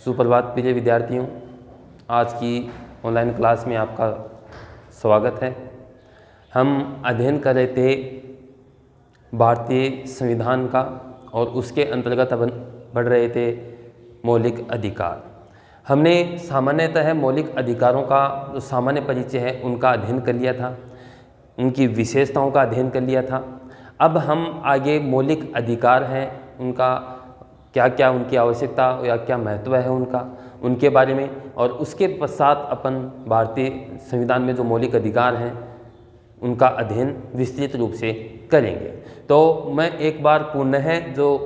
सुप्रभात प्रिय विद्यार्थियों, आज की ऑनलाइन क्लास में आपका स्वागत है। हम अध्ययन कर रहे थे भारतीय संविधान का और उसके अंतर्गत बढ़ रहे थे मौलिक अधिकार। हमने सामान्यतः मौलिक अधिकारों का जो सामान्य परिचय है उनका अध्ययन कर लिया था, उनकी विशेषताओं का अध्ययन कर लिया था। अब हम आगे मौलिक अधिकार हैं, उनका क्या क्या उनकी आवश्यकता या क्या महत्व है उनके बारे में, और उसके पश्चात अपन भारतीय संविधान में जो मौलिक अधिकार हैं उनका अध्ययन विस्तृत रूप से करेंगे। तो मैं एक बार पुनः जो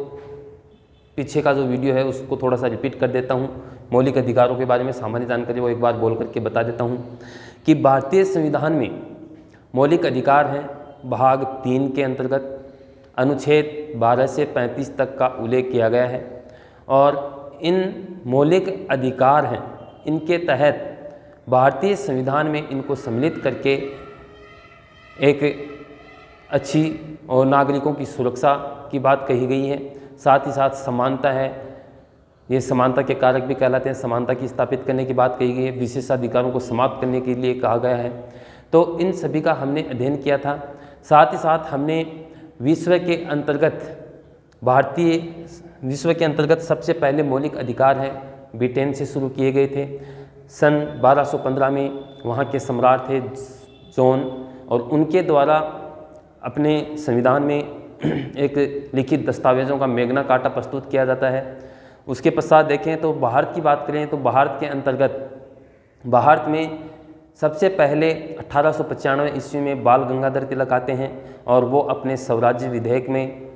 पीछे का जो वीडियो है उसको थोड़ा सा रिपीट कर देता हूँ। मौलिक अधिकारों के बारे में सामान्य जानकारी वो एक बार बोल करके बता देता हूँ कि भारतीय संविधान में मौलिक अधिकार हैं भाग 3 के अंतर्गत अनुच्छेद 12 से 35 तक का उल्लेख किया गया है, और इन मौलिक अधिकार हैं, इनके तहत भारतीय संविधान में इनको सम्मिलित करके एक अच्छी और नागरिकों की सुरक्षा की बात कही गई है। साथ ही साथ समानता है, ये समानता के कारक भी कहलाते हैं, समानता की स्थापित करने की बात कही गई है। विशेषाधिकारों को समाप्त करने के लिए कहा गया है। तो इन सभी का हमने अध्ययन किया था। साथ ही साथ हमने विश्व के अंतर्गत सबसे पहले मौलिक अधिकार हैं ब्रिटेन से शुरू किए गए थे। सन 1215 में वहाँ के सम्राट थे जॉन, और उनके द्वारा अपने संविधान में एक लिखित दस्तावेज़ों का मैग्ना कार्टा प्रस्तुत किया जाता है। उसके पश्चात देखें तो भारत की बात करें तो भारत के अंतर्गत भारत में सबसे पहले 1895 ईस्वी में बाल गंगाधर तिलक आते हैं, और वो अपने स्वराज्य विधेयक में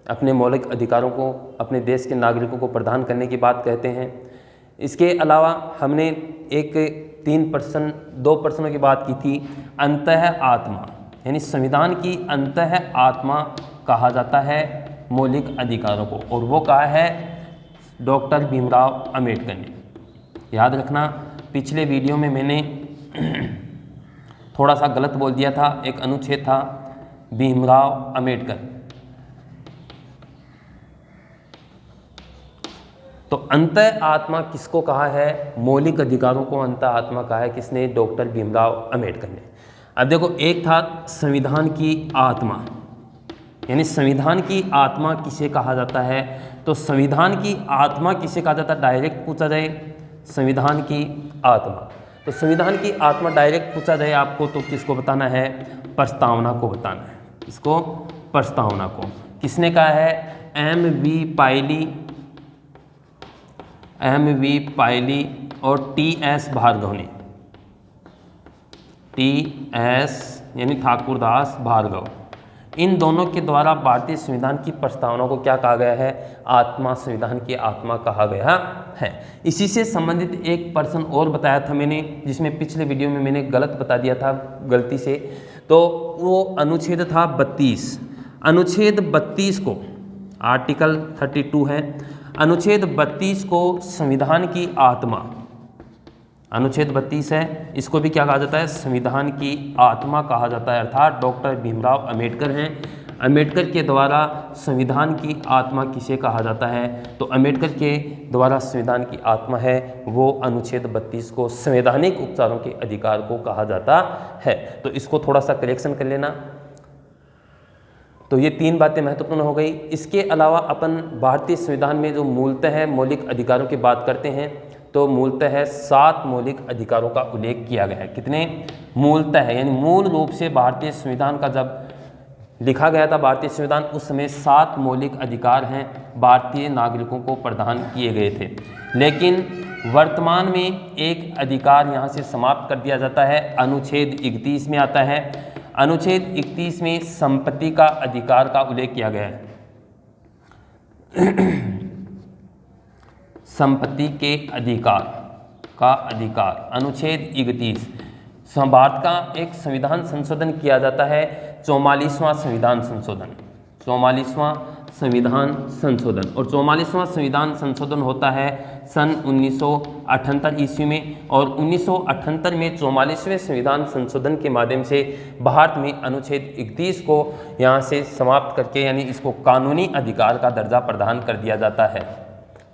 अपने मौलिक अधिकारों को अपने देश के नागरिकों को प्रदान करने की बात कहते हैं। इसके अलावा हमने एक 2 प्रश्नों की बात की थी। अंतः आत्मा यानी संविधान की अंतः आत्मा कहा जाता है मौलिक अधिकारों को, और वो कहा है डॉक्टर भीमराव अंबेडकर ने। याद रखना, पिछले वीडियो में मैंने थोड़ा सा गलत बोल दिया था, एक अनुच्छेद था भीमराव अंबेडकर। तो अंतः आत्मा किसको कहा है? मौलिक अधिकारों को अंतः आत्मा कहा है किसने? डॉक्टर भीमराव अंबेडकर ने। अब देखो, एक था संविधान की आत्मा, यानी संविधान की आत्मा किसे कहा जाता है? तो संविधान की आत्मा किसे कहा जाता है? डायरेक्ट पूछा जाए संविधान की आत्मा, तो संविधान की आत्मा डायरेक्ट पूछा जाए आपको तो किसको बताना है? प्रस्तावना को बताना है। इसको प्रस्तावना को किसने कहा है? एम.वी. पायली और टी.एस. भार्गव ने। टी.एस. यानी ठाकुरदास भार्गव, इन दोनों के द्वारा भारतीय संविधान की प्रस्तावना को क्या कहा गया है? आत्मा, संविधान की आत्मा कहा गया है। इसी से संबंधित एक प्रश्न और बताया था मैंने, जिसमें पिछले वीडियो में मैंने गलत बता दिया था गलती से। तो वो अनुच्छेद था 32। अनुच्छेद 32 को, आर्टिकल 32 है, अनुच्छेद 32 को संविधान की आत्मा, अनुच्छेद 32 है, इसको भी क्या कहा जाता है? संविधान की आत्मा कहा जाता है। अर्थात डॉक्टर भीमराव अंबेडकर हैं, अंबेडकर के द्वारा संविधान की आत्मा किसे कहा जाता है? तो अंबेडकर के द्वारा संविधान की आत्मा है वो अनुच्छेद 32 को संवैधानिक उपचारों के अधिकार को कहा जाता है। तो इसको थोड़ा सा करेक्शन कर लेना। तो ये 3 बातें महत्वपूर्ण हो गई। इसके अलावा अपन भारतीय संविधान में जो मूलतः मौलिक अधिकारों की बात करते हैं तो मूलतः 7 मौलिक अधिकारों का उल्लेख किया गया है। कितने? मूलतः, यानी मूल रूप से भारतीय संविधान का जब लिखा गया था भारतीय संविधान, उस समय 7 मौलिक अधिकार हैं भारतीय नागरिकों को प्रदान किए गए थे। लेकिन वर्तमान में एक अधिकार यहाँ से समाप्त कर दिया जाता है, अनुच्छेद 31 में आता है। अनुच्छेद 31 में संपत्ति का अधिकार का उल्लेख किया गया है। संपत्ति के अधिकार अनुच्छेद 31। भारत का एक संविधान संशोधन किया जाता है, 44वां संविधान संशोधन, 44वां संविधान संशोधन, और 44वां संविधान संशोधन होता है सन 1978 ईस्वी में। और 1978 में 44वें संविधान संशोधन के माध्यम से भारत में अनुच्छेद 31 को यहाँ से समाप्त करके, यानी इसको कानूनी अधिकार का दर्जा प्रदान कर दिया जाता है।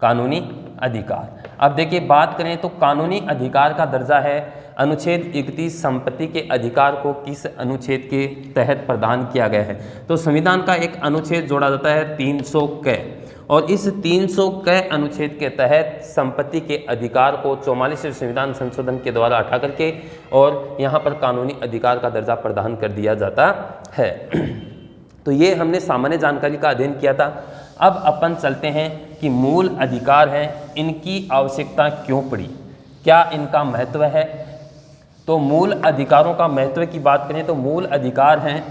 कानूनी अधिकार। अब देखिए बात करें तो कानूनी अधिकार का दर्जा है अनुच्छेद 31 संपत्ति के अधिकार को किस अनुच्छेद के तहत प्रदान किया गया है। तो संविधान का एक अनुच्छेद जोड़ा जाता है 300 क, और इस 300 क अनुच्छेद के तहत संपत्ति के अधिकार को 44वें संविधान संशोधन के द्वारा हटा करके और यहाँ पर कानूनी अधिकार का दर्जा प्रदान कर दिया जाता है। तो ये हमने सामान्य जानकारी का अध्ययन किया था। अब अपन चलते हैं कि मूल अधिकार हैं, इनकी आवश्यकता क्यों पड़ी, क्या इनका महत्व है। तो मूल अधिकारों का महत्व की बात करें तो मूल अधिकार हैं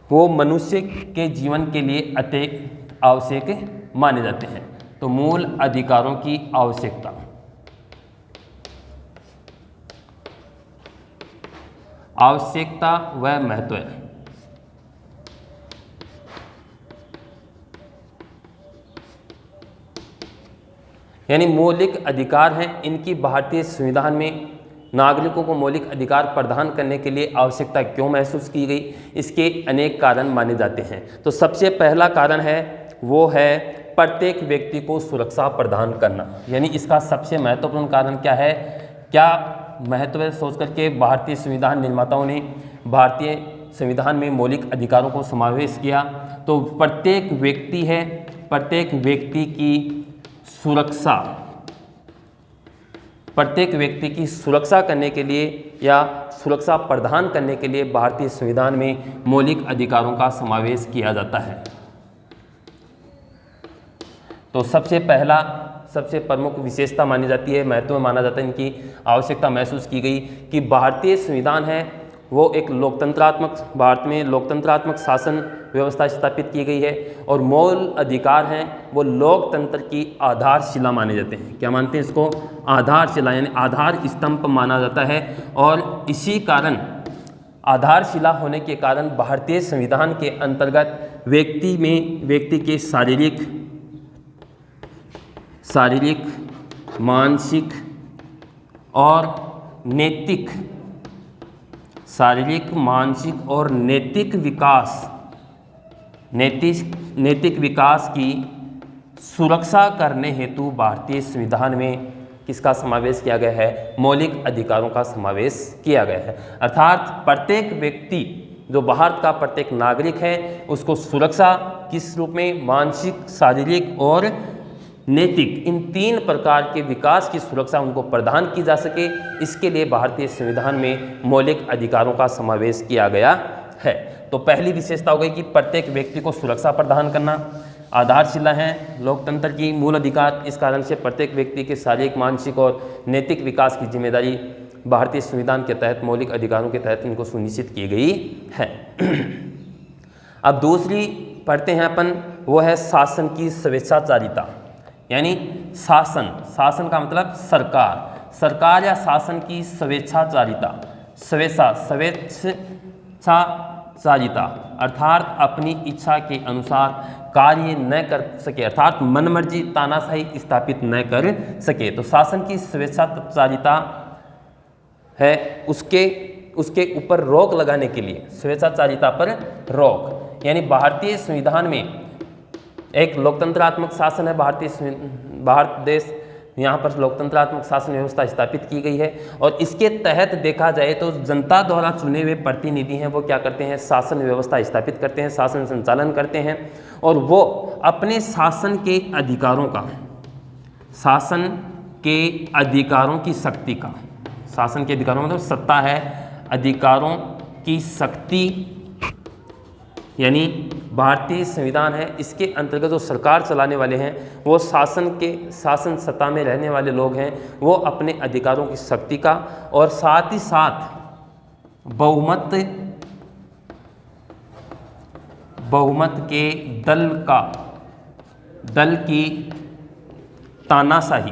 वो मनुष्य के जीवन के लिए अत्यंत आवश्यक माने जाते हैं। तो मूल अधिकारों की आवश्यकता व महत्व है। यानी मौलिक अधिकार हैं, इनकी भारतीय संविधान में नागरिकों को मौलिक अधिकार प्रदान करने के लिए आवश्यकता क्यों महसूस की गई, इसके अनेक कारण माने जाते हैं। तो सबसे पहला कारण है वो है प्रत्येक व्यक्ति को सुरक्षा प्रदान करना। यानी इसका सबसे महत्वपूर्ण कारण क्या है, क्या महत्व है, सोच करके भारतीय संविधान निर्माताओं ने भारतीय संविधान में मौलिक अधिकारों को समावेश किया। तो प्रत्येक व्यक्ति है, प्रत्येक व्यक्ति की सुरक्षा करने के लिए या सुरक्षा प्रदान करने के लिए भारतीय संविधान में मौलिक अधिकारों का समावेश किया जाता है। तो सबसे प्रमुख विशेषता मानी जाती है, महत्व माना जाता है, इनकी आवश्यकता महसूस की गई कि भारतीय संविधान है वो एक भारत में लोकतंत्रात्मक शासन व्यवस्था स्थापित की गई है और मूल अधिकार हैं वो लोकतंत्र की आधारशिला माने जाते हैं। क्या मानते हैं इसको, आधारशिला, यानी आधार स्तंभ माना जाता है। और इसी कारण आधारशिला होने के कारण भारतीय संविधान के अंतर्गत व्यक्ति के शारीरिक, मानसिक और नैतिक विकास की सुरक्षा करने हेतु भारतीय संविधान में किसका समावेश किया गया है, मौलिक अधिकारों का समावेश किया गया है। अर्थात प्रत्येक व्यक्ति जो भारत का प्रत्येक नागरिक है उसको सुरक्षा किस रूप में, मानसिक, शारीरिक और नैतिक, इन 3 प्रकार के विकास की सुरक्षा उनको प्रदान की जा सके, इसके लिए भारतीय संविधान में मौलिक अधिकारों का समावेश किया गया है। तो पहली विशेषता हो गई कि प्रत्येक व्यक्ति को सुरक्षा प्रदान करना, आधारशिला है लोकतंत्र की, मूल अधिकार, इस कारण से प्रत्येक व्यक्ति के शारीरिक, मानसिक और नैतिक विकास की जिम्मेदारी भारतीय संविधान के तहत, मौलिक अधिकारों के तहत इनको सुनिश्चित की गई है। अब दूसरी पढ़ते हैं अपन, वो है शासन की स्वेच्छाचारिता। यानी शासन का मतलब सरकार या शासन की स्वेच्छाचारिता, अर्थात अपनी इच्छा के अनुसार कार्य न कर सके, अर्थात मनमर्जी, तानाशाही स्थापित न कर सके। तो शासन की स्वेच्छाचारिता है उसके ऊपर रोक लगाने के लिए, स्वेच्छाचारिता पर रोक। यानी भारतीय संविधान में एक लोकतंत्रात्मक शासन है, भारत देश, यहाँ पर लोकतंत्रात्मक शासन व्यवस्था स्थापित की गई है और इसके तहत देखा जाए तो जनता द्वारा चुने हुए प्रतिनिधि हैं वो क्या करते हैं, शासन व्यवस्था स्थापित करते हैं, शासन संचालन करते हैं और वो अपने शासन के अधिकारों की शक्ति का, शासन के अधिकारों मतलब सत्ता है, अधिकारों की शक्ति, यानी भारतीय संविधान है इसके अंतर्गत जो सरकार चलाने वाले हैं वो शासन सत्ता में रहने वाले लोग हैं, वो अपने अधिकारों की शक्ति का और साथ ही साथ बहुमत के दल की तानाशाही,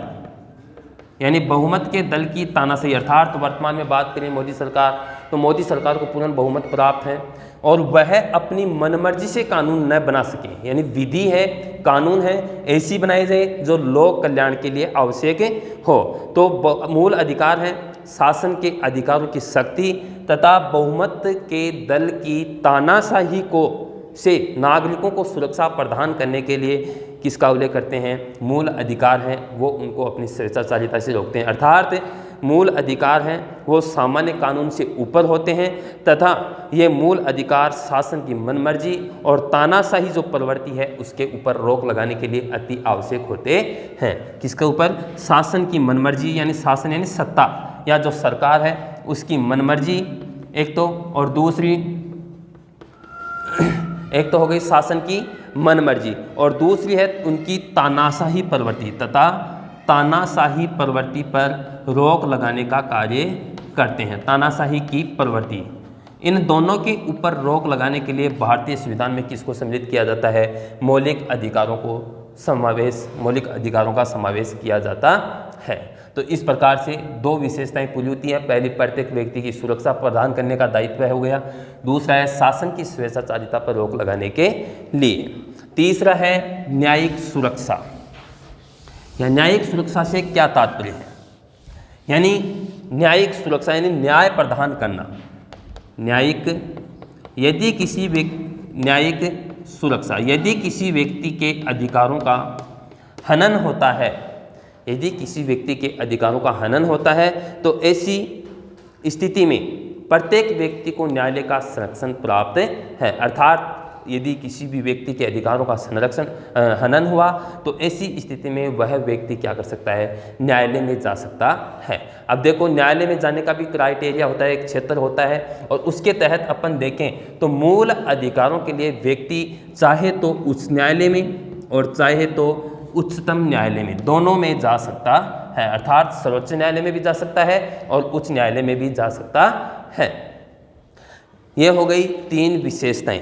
यानी बहुमत के दल की तानाशाही, अर्थात वर्तमान में बात करें मोदी सरकार, तो मोदी सरकार को पूर्ण बहुमत प्राप्त है और वह अपनी मनमर्जी से कानून न बना सके, यानी विधि है, कानून है, ऐसी बनाई जाए जो लोक कल्याण के लिए आवश्यक हो। तो मूल अधिकार है शासन के अधिकारों की शक्ति तथा बहुमत के दल की तानाशाही को से नागरिकों को सुरक्षा प्रदान करने के लिए किसका उल्लेख करते हैं? मूल अधिकार हैं वो उनको अपनी स्वेच्छाचारिता से रोकते हैं। अर्थात मूल अधिकार हैं वो सामान्य कानून से ऊपर होते हैं तथा ये मूल अधिकार शासन की मनमर्जी और तानाशाही जो प्रवृत्ति है उसके ऊपर रोक लगाने के लिए अति आवश्यक होते हैं। किसके ऊपर? शासन की मनमर्जी, यानी शासन यानी सत्ता या जो सरकार है उसकी मनमर्जी एक तो, और दूसरी एक तो हो गई शासन की मनमर्जी और दूसरी है उनकी तानाशाही प्रवृत्ति तथा तानाशाही प्रवृत्ति पर रोक लगाने का कार्य करते हैं। तानाशाही की प्रवृत्ति, इन दोनों के ऊपर रोक लगाने के लिए भारतीय संविधान में किसको सम्मिलित किया जाता है? मौलिक अधिकारों का समावेश किया जाता है। तो इस प्रकार से दो विशेषताएं पूरी होती हैं। पहली, प्रत्येक व्यक्ति की सुरक्षा प्रदान करने का दायित्व हो गया। दूसरा है शासन की स्वेच्छाचारिता पर रोक लगाने के लिए। तीसरा है न्यायिक सुरक्षा। या न्यायिक सुरक्षा से क्या तात्पर्य है? यानी न्यायिक सुरक्षा यानी न्याय प्रदान करना। यदि किसी व्यक्ति के अधिकारों का हनन होता है, यदि किसी व्यक्ति के अधिकारों का हनन होता है तो ऐसी स्थिति में प्रत्येक व्यक्ति को न्यायालय का संरक्षण प्राप्त है। अर्थात यदि किसी भी व्यक्ति के अधिकारों का हनन हुआ तो ऐसी स्थिति में वह व्यक्ति क्या कर सकता है? न्यायालय में जा सकता है। अब देखो, न्यायालय में जाने का भी क्राइटेरिया होता है, एक क्षेत्र होता है और उसके तहत अपन देखें तो मूल अधिकारों के लिए व्यक्ति चाहे तो उच्च न्यायालय में और चाहे तो उच्चतम न्यायालय में, दोनों में जा सकता है। अर्थात सर्वोच्च न्यायालय में भी जा सकता है और उच्च न्यायालय में भी जा सकता है। यह हो गई तीन विशेषताएं।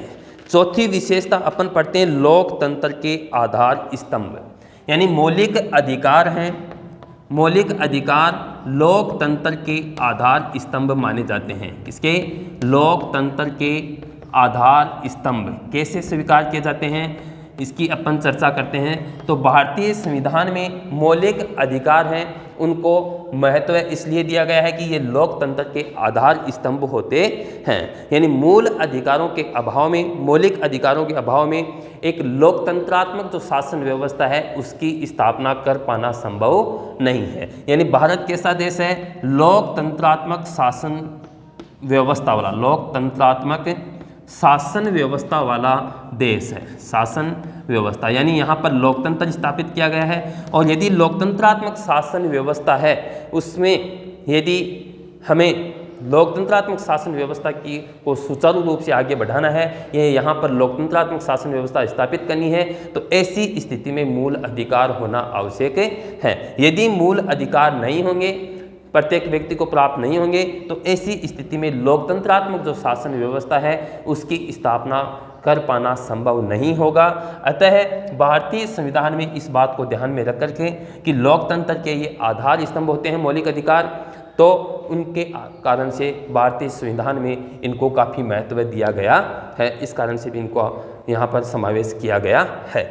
चौथी विशेषता अपन पढ़ते हैं लोकतंत्र के आधार स्तंभ। यानी मौलिक अधिकार हैं, मौलिक अधिकार लोकतंत्र के आधार स्तंभ माने जाते हैं। किसके? लोकतंत्र के आधार स्तंभ कैसे स्वीकार किए जाते हैं इसकी अपन चर्चा करते हैं। तो भारतीय संविधान में मौलिक अधिकार हैं उनको महत्व इसलिए दिया गया है कि ये लोकतंत्र के आधार स्तंभ होते हैं। यानी मूल अधिकारों के अभाव में, मौलिक अधिकारों के अभाव में एक लोकतंत्रात्मक जो शासन व्यवस्था है उसकी स्थापना कर पाना संभव नहीं है। यानी भारत कैसा देश है? लोकतंत्रात्मक शासन व्यवस्था वाला, लोकतंत्रात्मक शासन व्यवस्था वाला देश है। शासन व्यवस्था यानी यहाँ पर लोकतंत्र स्थापित किया गया है और यदि लोकतंत्रात्मक शासन व्यवस्था है उसमें यदि हमें लोकतंत्रात्मक शासन व्यवस्था को सुचारू रूप से आगे बढ़ाना है, ये यहाँ पर लोकतंत्रात्मक शासन व्यवस्था स्थापित करनी है, तो ऐसी स्थिति में मूल अधिकार होना आवश्यक है। यदि मूल अधिकार नहीं होंगे, प्रत्येक व्यक्ति को प्राप्त नहीं होंगे, तो ऐसी स्थिति में लोकतंत्रात्मक जो शासन व्यवस्था है उसकी स्थापना कर पाना संभव नहीं होगा। अतः भारतीय संविधान में इस बात को ध्यान में रख करके कि लोकतंत्र के ये आधार स्तंभ होते हैं मौलिक अधिकार, तो उनके कारण से भारतीय संविधान में इनको काफ़ी महत्व दिया गया है। इस कारण से भी इनको यहाँ पर समावेश किया गया है।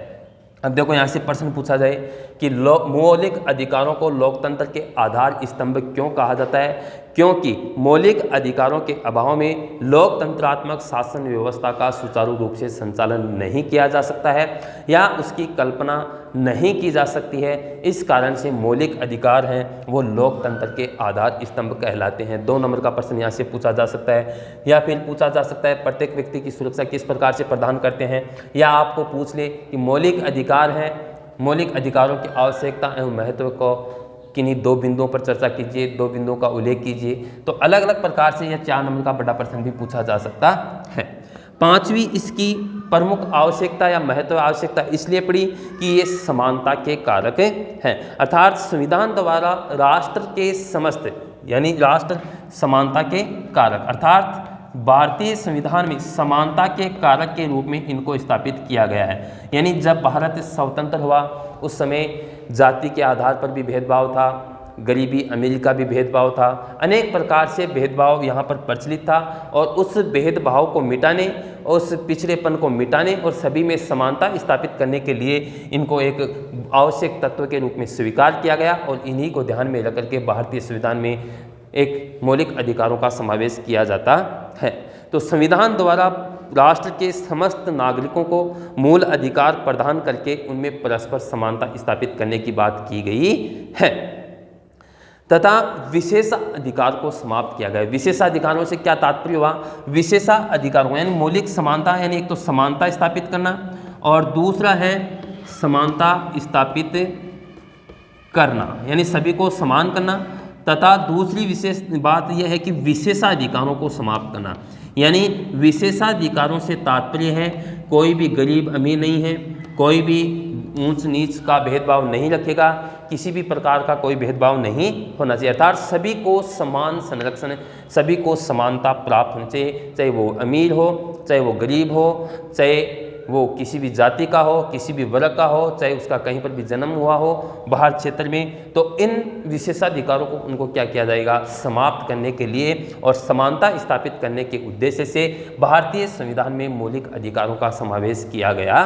अब देखो, यहाँ से प्रश्न पूछा जाए कि मौलिक अधिकारों को लोकतंत्र के आधार स्तंभ क्यों कहा जाता है? क्योंकि मौलिक अधिकारों के अभाव में लोकतंत्रात्मक शासन व्यवस्था का सुचारू रूप से संचालन नहीं किया जा सकता है या उसकी कल्पना नहीं की जा सकती है। इस कारण से मौलिक अधिकार हैं वो लोकतंत्र के आधार स्तंभ कहलाते हैं। 2 नंबर का प्रश्न यहाँ से पूछा जा सकता है। या फिर पूछा जा सकता है प्रत्येक व्यक्ति की सुरक्षा किस प्रकार से प्रदान करते हैं, या आपको पूछ ले कि मौलिक अधिकार हैं, मौलिक अधिकारों की आवश्यकता एवं महत्व को किन्हीं 2 बिंदुओं पर चर्चा कीजिए, 2 बिंदुओं का उल्लेख कीजिए। तो अलग अलग प्रकार से यह 4 नंबर का बड़ा प्रश्न भी पूछा जा सकता है। 5वीं इसकी प्रमुख आवश्यकता या महत्व आवश्यकता इसलिए पड़ी कि ये समानता के कारक हैं। अर्थात संविधान द्वारा राष्ट्र के समस्त, यानी राष्ट्र समानता के कारक, अर्थात भारतीय संविधान में समानता के कारक के रूप में इनको स्थापित किया गया है। यानी जब भारत स्वतंत्र हुआ उस समय जाति के आधार पर भी भेदभाव था, गरीबी अमीरी का भी भेदभाव था, अनेक प्रकार से भेदभाव यहाँ पर प्रचलित था और उस भेदभाव को मिटाने, उस पिछड़ेपन को मिटाने और सभी में समानता स्थापित करने के लिए इनको एक आवश्यक तत्व के रूप में स्वीकार किया गया और इन्हीं को ध्यान में रख करके भारतीय संविधान में एक मौलिक अधिकारों का समावेश किया जाता है। तो संविधान द्वारा राष्ट्र के समस्त नागरिकों को मूल अधिकार प्रदान करके उनमें परस्पर समानता स्थापित करने की बात की गई है तथा विशेषाधिकार को समाप्त किया गया। विशेषाधिकारों से क्या तात्पर्य हुआ? विशेषाधिकारों यानी मौलिक समानता, यानी एक तो समानता स्थापित करना और दूसरा है समानता स्थापित करना, यानी सभी को समान करना, तथा दूसरी विशेष बात यह है कि विशेषाधिकारों को समाप्त करना। यानी विशेषाधिकारों से तात्पर्य है कोई भी गरीब अमीर नहीं है, कोई भी ऊंच नीच का भेदभाव नहीं रखेगा, किसी भी प्रकार का कोई भेदभाव नहीं होना चाहिए, अर्थात सभी को समान संरक्षण, सभी को समानता प्राप्त होनी चाहिए, चाहे वो अमीर हो, चाहे वो गरीब हो, चाहे वो किसी भी जाति का हो, किसी भी वर्ग का हो, चाहे उसका कहीं पर भी जन्म हुआ हो बाहर क्षेत्र में। तो इन विशेषाधिकारों को उनको क्या किया जाएगा? समाप्त करने के लिए और समानता स्थापित करने के उद्देश्य से भारतीय संविधान में मौलिक अधिकारों का समावेश किया गया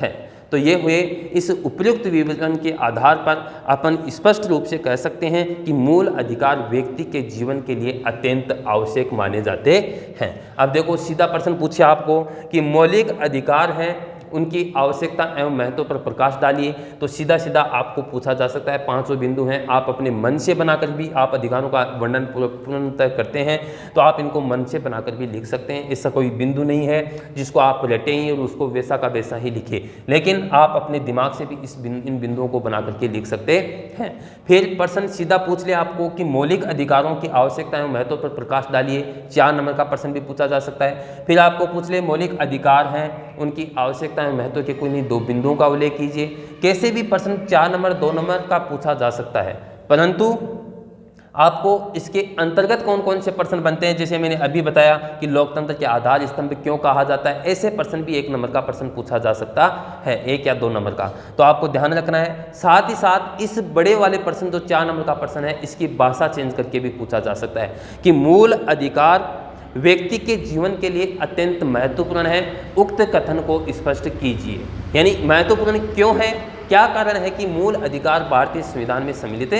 है। तो ये हुए, इस उपयुक्त विवरण के आधार पर अपन स्पष्ट रूप से कह सकते हैं कि मूल अधिकार व्यक्ति के जीवन के लिए अत्यंत आवश्यक माने जाते हैं। अब देखो, सीधा प्रश्न पूछे आपको कि मौलिक अधिकार हैं, उनकी आवश्यकता एवं महत्व पर प्रकाश डालिए, तो सीधा सीधा आपको पूछा जा सकता है, 5 बिंदु हैं, आप अपने मन से बनाकर भी आप अधिकारों का वर्णन पूर्णतः करते हैं तो आप इनको मन से बनाकर भी लिख सकते हैं। ऐसा कोई बिंदु नहीं है जिसको आप रटें ही और उसको वैसा का वैसा ही लिखें, लेकिन आप अपने दिमाग से भी इन बिंदुओं को बना करके लिख सकते हैं। फिर प्रश्न सीधा पूछ ले आपको कि मौलिक अधिकारों की आवश्यकता एवं महत्व पर प्रकाश डालिए, 4 नंबर का प्रश्न भी पूछा जा सकता है। फिर आपको पूछ ले मौलिक अधिकार हैं, उनकी आवश्यकता महत्व के कोई नहीं 2 बिंदुओं का उल्लेख कीजिए। कैसे भी प्रश्न 4 नंबर 2 नंबर का पूछा जा सकता है, परंतु आपको इसके अंतर्गत कौन कौन से प्रश्न बनते हैं, जैसे मैंने अभी बताया कि लोकतंत्र के आधार स्तंभ क्यों कहा जाता है, ऐसे प्रश्न भी 1 नंबर का प्रश्न पूछा जा सकता है, 1 या 2 नंबर का, तो आपको ध्यान रखना है। साथ ही साथ इस बड़े वाले प्रश्न जो 4 नंबर का प्रश्न है, इसकी भाषा चेंज करके भी पूछा जा सकता है कि मूल अधिकार व्यक्ति के जीवन के लिए अत्यंत महत्वपूर्ण है, उक्त कथन को स्पष्ट कीजिए। यानी महत्वपूर्ण क्यों है, क्या कारण है कि मूल अधिकार भारतीय संविधान में सम्मिलित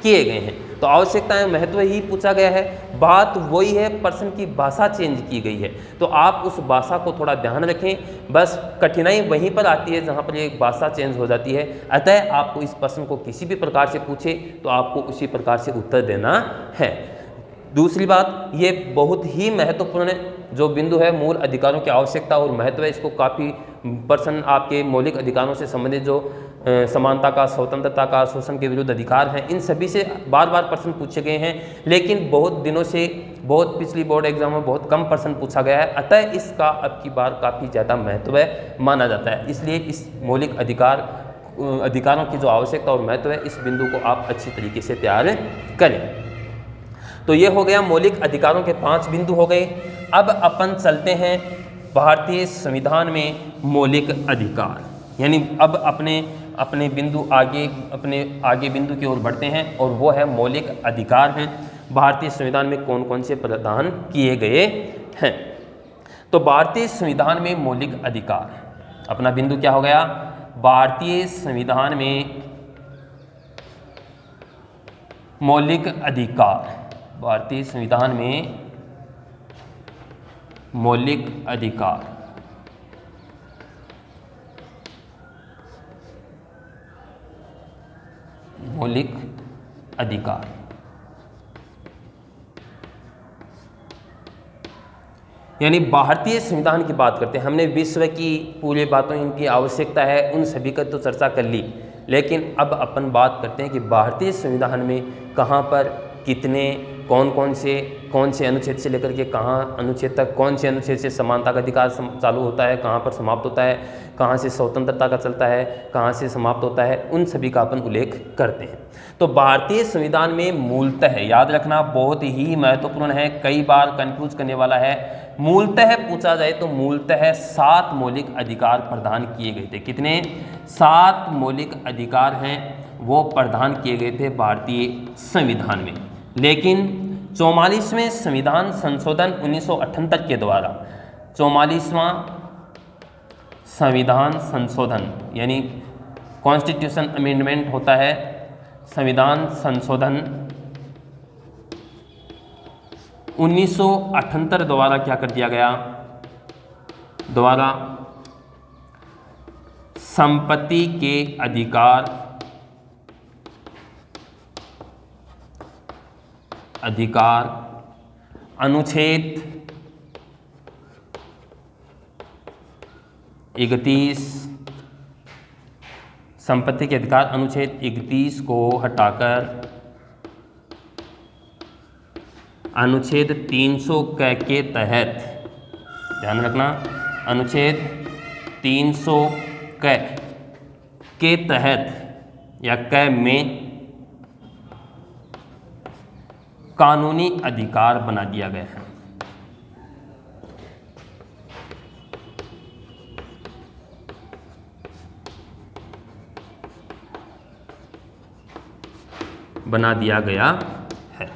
किए गए हैं। तो आवश्यकता एवं महत्व ही पूछा गया है, बात वही है, प्रश्न की भाषा चेंज की गई है, तो आप उस भाषा को थोड़ा ध्यान रखें। बस कठिनाई वहीं पर आती है जहाँ पर एक भाषा चेंज हो जाती है। अतः आपको इस प्रश्न को किसी भी प्रकार से पूछे तो आपको उसी प्रकार से उत्तर देना है। दूसरी बात, ये बहुत ही महत्वपूर्ण जो बिंदु है मूल अधिकारों की आवश्यकता और महत्व है, इसको काफ़ी प्रश्न आपके मौलिक अधिकारों से संबंधित जो समानता का, स्वतंत्रता का, शोषण के विरुद्ध अधिकार हैं, इन सभी से बार बार प्रश्न पूछे गए हैं, लेकिन बहुत दिनों से, बहुत पिछली बोर्ड एग्जाम में बहुत कम प्रश्न पूछा गया है, अतः इसका अब की बार काफ़ी ज़्यादा महत्व माना जाता है। इसलिए इस मौलिक अधिकारों की जो आवश्यकता और महत्व है, इस बिंदु को आप अच्छी तरीके से तैयार करें। तो ये हो गया मौलिक अधिकारों के 5 बिंदु हो गए। अब अपन चलते हैं भारतीय संविधान में मौलिक अधिकार, यानी अब अपने बिंदु आगे बिंदु की ओर बढ़ते हैं और वो है मौलिक अधिकार हैं भारतीय संविधान में कौन कौन से प्रदान किए गए हैं। तो भारतीय संविधान में मौलिक अधिकार, अपना बिंदु क्या हो गया? भारतीय संविधान में मौलिक अधिकार, भारतीय संविधान में मौलिक अधिकार, मौलिक अधिकार। यानी भारतीय संविधान की बात करते हैं, हमने विश्व की पूरी बातों इनकी आवश्यकता है उन सभी का तो चर्चा कर ली, लेकिन अब अपन बात करते हैं कि भारतीय संविधान में कहाँ पर कितने कौन से अनुच्छेद से लेकर के कहाँ अनुच्छेद तक, कौन से अनुच्छेद से समानता का अधिकार चालू होता है, कहाँ पर समाप्त होता है, कहाँ से स्वतंत्रता का चलता है, कहाँ से समाप्त होता है, उन सभी का अपन उल्लेख करते हैं। तो भारतीय संविधान में मूलतः, याद रखना बहुत ही महत्वपूर्ण है, कई बार कंफ्यूज करने वाला है, मूलतः पूछा जाए तो मूलतः 7 मौलिक अधिकार प्रदान किए गए थे। कितने? 7 मौलिक अधिकार हैं वो प्रदान किए गए थे भारतीय संविधान में। लेकिन 44वें संविधान संशोधन 1978 के द्वारा, 44वां संविधान संशोधन यानी कॉन्स्टिट्यूशन अमेंडमेंट होता है, संविधान संशोधन 1978 द्वारा क्या कर दिया गया? द्वारा संपत्ति के अधिकार अनुच्छेद 31 संपत्ति के अधिकार अनुच्छेद 31 को हटाकर अनुच्छेद 300 के तहत, ध्यान रखना, अनुच्छेद 300 के तहत या क में कानूनी अधिकार बना दिया गया है। बना दिया गया है।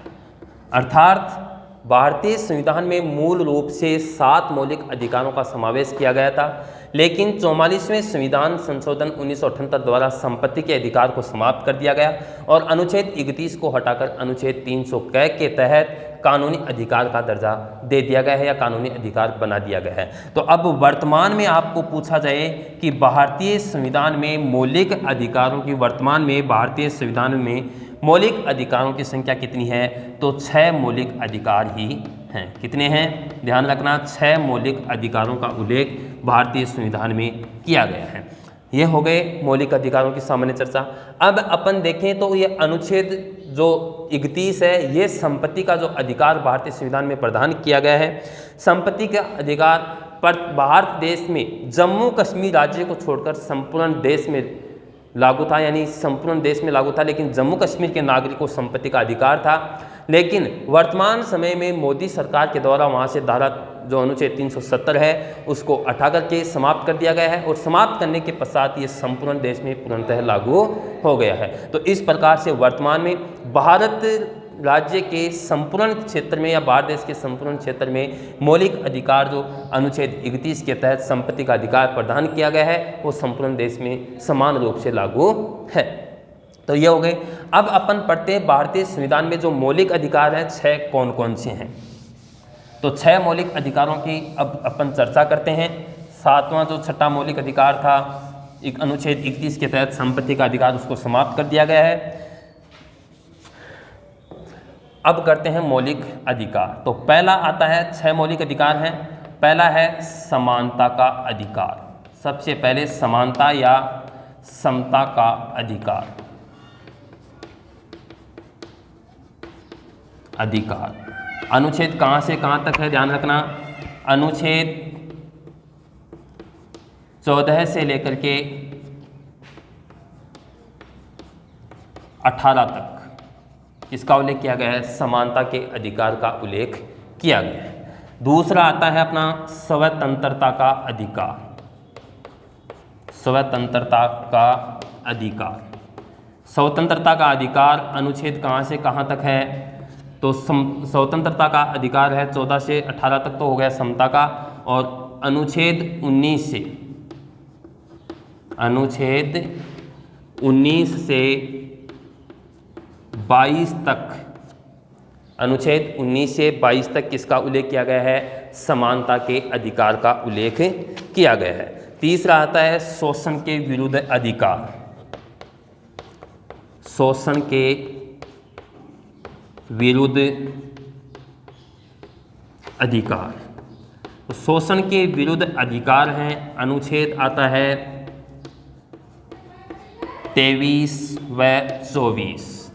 अर्थात भारतीय संविधान में मूल रूप से 7 मौलिक अधिकारों का समावेश किया गया था, लेकिन 44वें संविधान संशोधन 1978 द्वारा संपत्ति के अधिकार को समाप्त कर दिया गया और अनुच्छेद 31 को हटाकर अनुच्छेद 300 के तहत कानूनी अधिकार का दर्जा दे दिया गया है या कानूनी अधिकार बना दिया गया है। तो अब वर्तमान में आपको पूछा जाए कि भारतीय संविधान में मौलिक अधिकारों की, वर्तमान में भारतीय संविधान में मौलिक अधिकारों की संख्या कितनी है, तो 6 मौलिक अधिकार ही हैं। कितने हैं, ध्यान रखना, 6 मौलिक अधिकारों का उल्लेख भारतीय संविधान में किया गया है। ये हो गए मौलिक अधिकारों की सामान्य चर्चा। अब अपन देखें तो ये अनुच्छेद जो 31 है, ये संपत्ति का जो अधिकार भारतीय संविधान में प्रदान किया गया है। संपत्ति का अधिकार पर भारत देश में जम्मू कश्मीर राज्य को छोड़कर संपूर्ण देश में लागू था, यानी संपूर्ण देश में लागू था, लेकिन जम्मू कश्मीर के नागरिकों को संपत्ति का अधिकार था। लेकिन वर्तमान समय में मोदी सरकार के द्वारा वहाँ से धारा जो अनुच्छेद 370 है उसको हटा करके समाप्त कर दिया गया है और समाप्त करने के पश्चात ये संपूर्ण देश में पूर्णतः लागू हो गया है। तो इस प्रकार से वर्तमान में भारत राज्य के संपूर्ण क्षेत्र में या भारत देश के संपूर्ण क्षेत्र में मौलिक अधिकार जो अनुच्छेद 31 के तहत संपत्ति का अधिकार प्रदान किया गया है वो संपूर्ण देश में समान रूप से लागू है। तो ये हो गए। अब अपन पढ़ते हैं भारतीय संविधान में जो मौलिक अधिकार हैं 6 कौन कौन से हैं। तो 6 मौलिक अधिकारों की अब अपन चर्चा करते हैं। 7वां जो छठा मौलिक अधिकार था, एक अनुच्छेद 31 के तहत संपत्ति का अधिकार, उसको समाप्त कर दिया गया है। अब करते हैं मौलिक अधिकार। तो पहला आता है, 6 मौलिक अधिकार हैं। पहला है समानता का अधिकार। सबसे पहले समानता या समता का अधिकार। अनुच्छेद कहाँ से कहाँ तक है, ध्यान रखना, अनुच्छेद 14 से लेकर के 18 तक इसका उल्लेख किया गया है, समानता के अधिकार का उल्लेख किया गया है। दूसरा आता है अपना स्वतंत्रता का अधिकार। स्वतंत्रता का अधिकार, स्वतंत्रता का अधिकार अनुच्छेद कहाँ से कहाँ तक है, तो स्वतंत्रता का अधिकार है 14 से 18 तक तो हो गया समता का, और अनुच्छेद 19 से 22 तक, अनुच्छेद 19 से 22 तक किसका उल्लेख किया गया है, समानता के अधिकार का उल्लेख किया गया है। तीसरा आता है शोषण के विरुद्ध अधिकार। शोषण के विरुद्ध अधिकार, तो शोषण के विरुद्ध अधिकार हैं, अनुच्छेद आता है 23 व 24,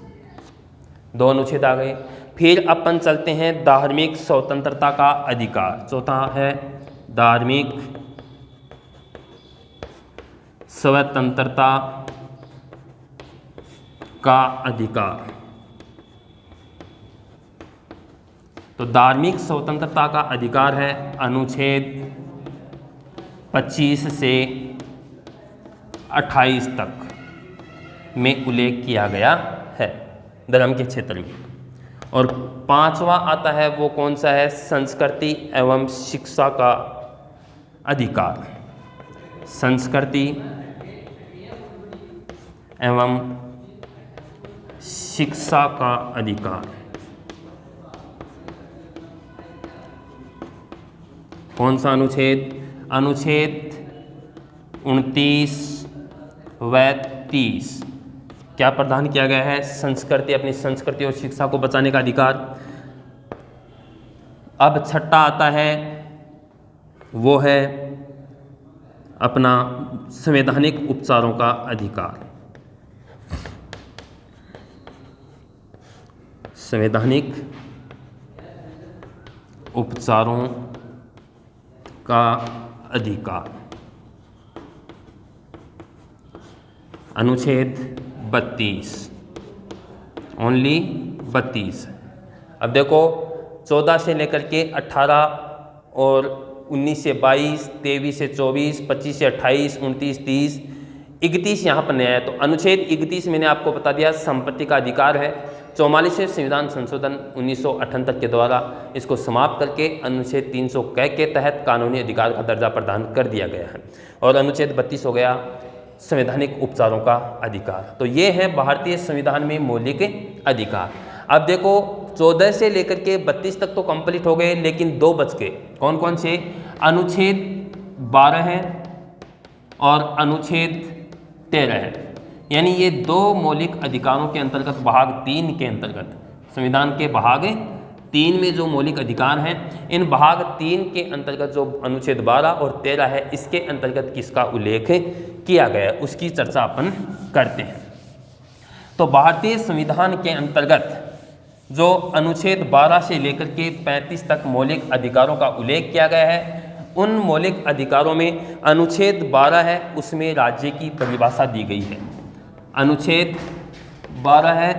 2 अनुच्छेद आ गए। फिर अपन चलते हैं धार्मिक स्वतंत्रता का अधिकार। चौथा है धार्मिक स्वतंत्रता का अधिकार। तो धार्मिक स्वतंत्रता का अधिकार है अनुच्छेद 25 से 28 तक में उल्लेख किया गया है धर्म के क्षेत्र में। और 5वां आता है वो कौन सा है, संस्कृति एवं शिक्षा का अधिकार। संस्कृति एवं शिक्षा का अधिकार कौन सा अनुच्छेद, अनुच्छेद 29 व 30 क्या प्रदान किया गया है? संस्कृति, अपनी संस्कृति और शिक्षा को बचाने का अधिकार। अब छठा आता है वो है अपना संवैधानिक उपचारों का अधिकार। संवैधानिक उपचारों का अधिकार, अनुच्छेद 32, ओनली 32। अब देखो 14 से लेकर के 18 और 19 से 22, 23 से 24, 25 से 28, 29, 30, 31 यहाँ पर नया है। तो अनुच्छेद 31 मैंने आपको बता दिया संपत्ति का अधिकार है। 44वें संविधान संशोधन 1978 के द्वारा इसको समाप्त करके अनुच्छेद 300 के तहत कानूनी अधिकार का दर्जा प्रदान कर दिया गया है। और अनुच्छेद 32 हो गया संवैधानिक उपचारों का अधिकार। तो ये है भारतीय संविधान में मौलिक अधिकार। अब देखो 14 से लेकर के 32 तक तो कंप्लीट हो गए, लेकिन 2 बच गए। कौन कौन से? अनुच्छेद 12 है और अनुच्छेद 13 है। यानी ये 2 मौलिक अधिकारों के अंतर्गत भाग 3 के अंतर्गत, संविधान के भाग 3 में जो मौलिक अधिकार हैं, इन भाग 3 के अंतर्गत जो अनुच्छेद 12 और 13 है, इसके अंतर्गत किसका उल्लेख किया गया है उसकी चर्चा अपन करते हैं। तो भारतीय संविधान के अंतर्गत जो अनुच्छेद 12 से लेकर के 35 तक मौलिक अधिकारों का उल्लेख किया गया है, उन मौलिक अधिकारों में अनुच्छेद 12 है, उसमें राज्य की परिभाषा दी गई है। अनुच्छेद 12 है,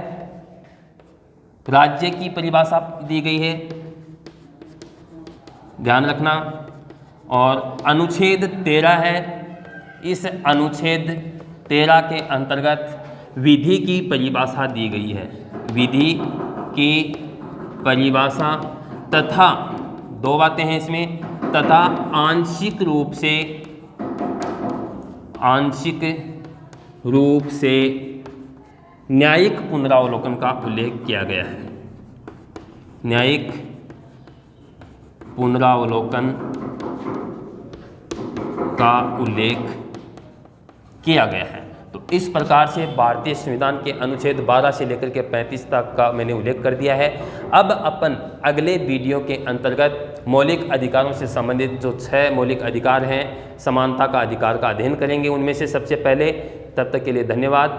राज्य की परिभाषा दी गई है, ध्यान रखना। और अनुच्छेद 13 है, इस अनुच्छेद 13 के अंतर्गत विधि की परिभाषा दी गई है। विधि की परिभाषा तथा 2 बातें हैं इसमें, तथा आंशिक रूप से न्यायिक पुनरावलोकन का उल्लेख किया गया है। न्यायिक पुनरावलोकन का उल्लेख किया गया है। तो इस प्रकार से भारतीय संविधान के अनुच्छेद 12 से लेकर के 35 तक का मैंने उल्लेख कर दिया है। अब अपन अगले वीडियो के अंतर्गत मौलिक अधिकारों से संबंधित जो 6 मौलिक अधिकार हैं, समानता का अधिकार का अध्ययन करेंगे उनमें से सबसे पहले। तब तक के लिए धन्यवाद।